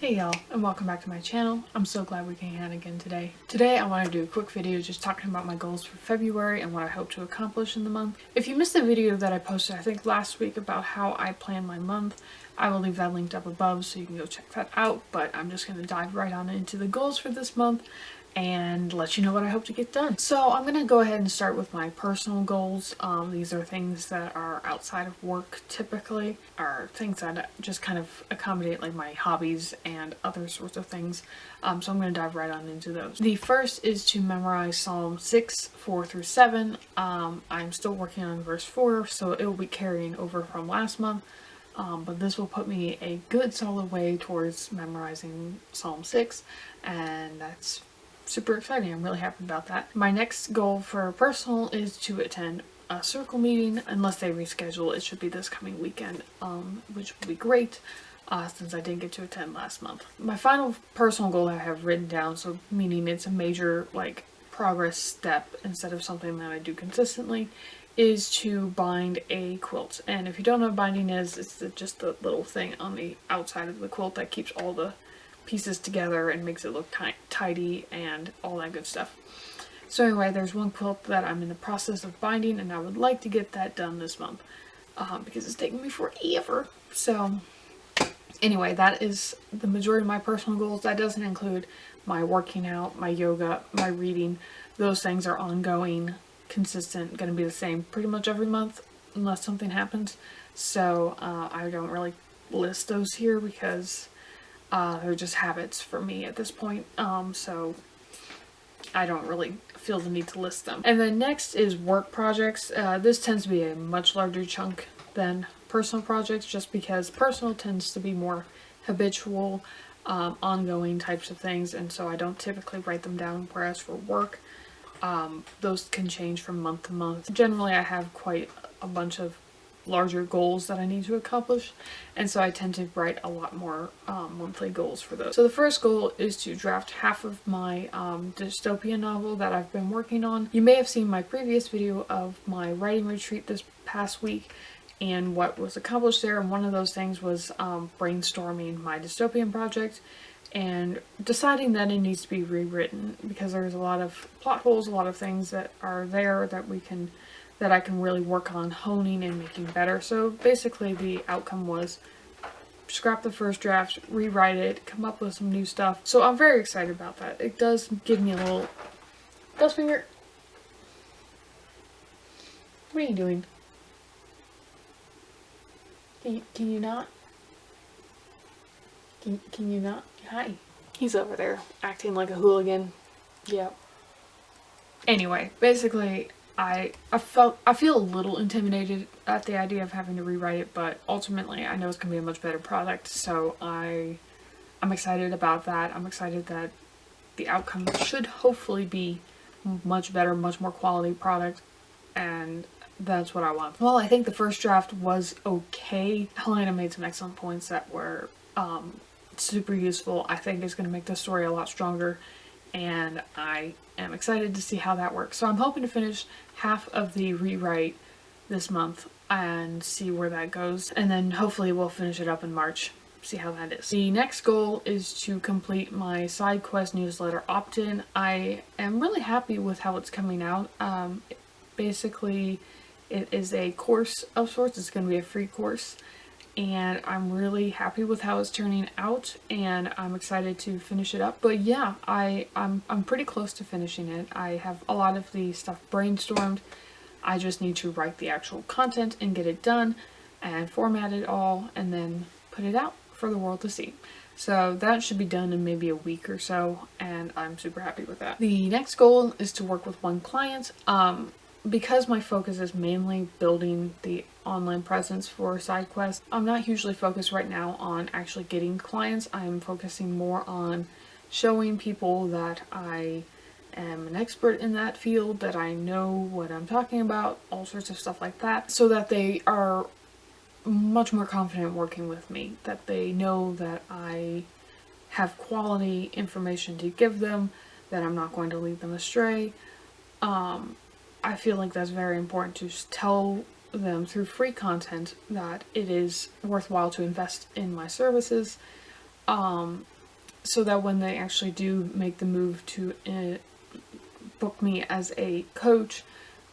Hey y'all, and welcome back to my channel. I'm so glad we can hang out again today. Today I want to do a quick video just talking about my goals for February and what I hope to accomplish in the month. If you missed the video that I posted I think last week about how I plan my month, I will leave that linked up above so you can go check that out, but I'm just going to dive right on into the goals for this month and let you know what I hope to get done. So I'm going to go ahead and start with my personal goals. These are things that are outside of work typically, or things that just kind of accommodate like my hobbies and other sorts of things. So I'm going to dive right on into those. The first is to memorize Psalm 6, 4 through 7. I'm still working on verse 4, so it will be carrying over from last month. But this will put me a good solid way towards memorizing Psalm 6, and that's super exciting. I'm really happy about that. My next goal for personal is to attend a circle meeting. Unless they reschedule, it should be this coming weekend, which will be great since I didn't get to attend last month. My final personal goal I have written down, so meaning it's a major like progress step instead of something that I do consistently, is to bind a quilt. And if you don't know what binding is, it's just the little thing on the outside of the quilt that keeps all the pieces together and makes it look tidy and all that good stuff. So anyway, there's one quilt that I'm in the process of binding, and I would like to get that done this month because it's taking me forever. So anyway, that is the majority of my personal goals. That doesn't include my working out, my yoga, my reading. Those things are ongoing, consistent, going to be the same pretty much every month unless something happens. So I don't really list those here because they're just habits for me at this point, so I don't really feel the need to list them. And then next is work projects. This tends to be a much larger chunk than personal projects just because personal tends to be more habitual, ongoing types of things, and so I don't typically write them down, whereas for work, those can change from month to month. Generally, I have quite a bunch of larger goals that I need to accomplish, and so I tend to write a lot more monthly goals for those. So the first goal is to draft half of my dystopian novel that I've been working on. You may have seen my previous video of my writing retreat this past week and what was accomplished there, and one of those things was brainstorming my dystopian project and deciding that it needs to be rewritten because there's a lot of plot holes, a lot of things that are there that I can really work on honing and making better. So basically the outcome was scrap the first draft, rewrite it, come up with some new stuff. So I'm very excited about that. It does give me a little... Dustfinger! What are you doing? Can you not? Can you not? Hi. He's over there acting like a hooligan. Yep. Anyway, basically I feel a little intimidated at the idea of having to rewrite it, but ultimately I know it's gonna be a much better product, so I'm excited about that. I'm excited that the outcome should hopefully be much better, much more quality product, and that's what I want. Well, I think the first draft was okay. Helena made some excellent points that were super useful. I think it's gonna make the story a lot stronger, and I am excited to see how that works. So I'm hoping to finish half of the rewrite this month and see where that goes, and then hopefully we'll finish it up in March, see how that is. The next goal is to complete my side quest newsletter opt-in. I am really happy with how it's coming out. Basically it is a course of sorts. It's going to be a free course, and I'm really happy with how it's turning out, and I'm excited to finish it up. But yeah, I'm pretty close to finishing it. I have a lot of the stuff brainstormed. I just need to write the actual content and get it done and format it all and then put it out for the world to see. So that should be done in maybe a week or so, and I'm super happy with that. The next goal is to work with one client. Because my focus is mainly building the online presence for SideQuest, I'm not hugely focused right now on actually getting clients. I'm focusing more on showing people that I am an expert in that field, that I know what I'm talking about, all sorts of stuff like that, so that they are much more confident working with me, that they know that I have quality information to give them, that I'm not going to lead them astray. I feel like that's very important to tell them through free content that it is worthwhile to invest in my services, so that when they actually do make the move to book me as a coach,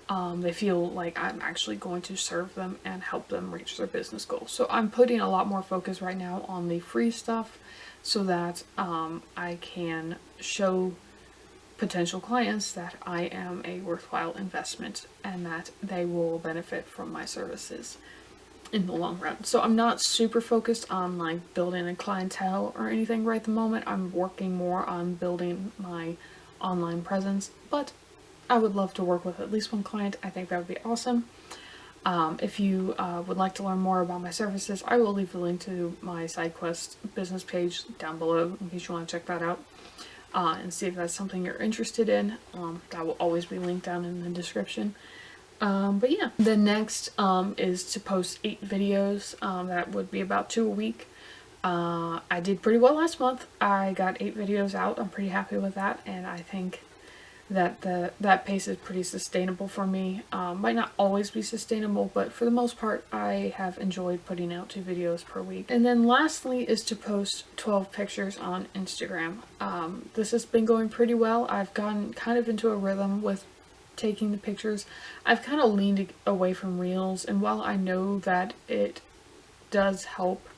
they feel like I'm actually going to serve them and help them reach their business goals. So I'm putting a lot more focus right now on the free stuff so that I can show potential clients that I am a worthwhile investment and that they will benefit from my services in the long run. So I'm not super focused on like building a clientele or anything right at the moment. I'm working more on building my online presence, but I would love to work with at least one client. I think that would be awesome. If you would like to learn more about my services, I will leave a link to my SideQuest business page down below in case you want to check that out and see if that's something you're interested in. That will always be linked down in the description. But yeah, the next is to post 8 videos. That would be about 2 a week. I did pretty well last month. I got 8 videos out. I'm pretty happy with that, and I think that that pace is pretty sustainable for me. Might not always be sustainable, but for the most part I have enjoyed putting out 2 videos per week. And then lastly is to post 12 pictures on Instagram. This has been going pretty well. I've gotten kind of into a rhythm with taking the pictures. I've kind of leaned away from Reels, and while I know that it does help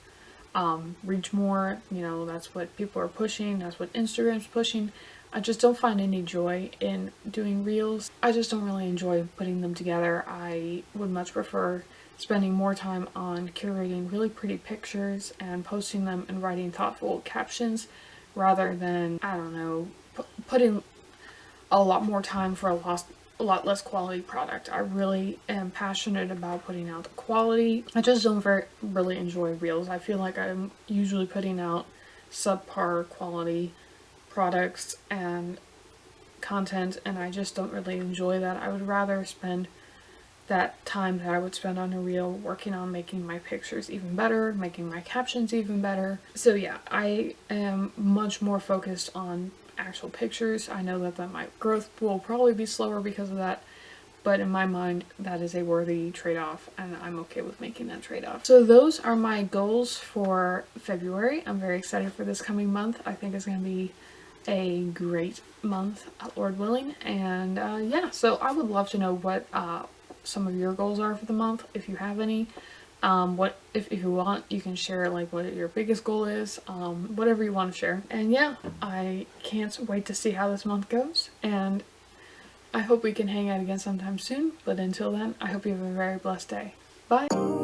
reach more, you know, that's what people are pushing, that's what Instagram's pushing, I just don't find any joy in doing Reels. I just don't really enjoy putting them together. I would much prefer spending more time on curating really pretty pictures and posting them and writing thoughtful captions rather than, I don't know, putting a lot more time for a lot less quality product. I really am passionate about putting out the quality. I just don't really enjoy Reels. I feel like I'm usually putting out subpar quality products and content, and I just don't really enjoy that. I would rather spend that time that I would spend on a reel working on making my pictures even better, making my captions even better. So yeah, I am much more focused on actual pictures. I know that my growth will probably be slower because of that, but in my mind that is a worthy trade-off, and I'm okay with making that trade-off. So those are my goals for February. I'm very excited for this coming month. I think it's going to be a great month, Lord willing. And yeah, so I would love to know what some of your goals are for the month, if you have any. What if you want, you can share like what your biggest goal is, whatever you want to share. And yeah, I can't wait to see how this month goes, and I hope we can hang out again sometime soon. But until then, I hope you have a very blessed day. Bye.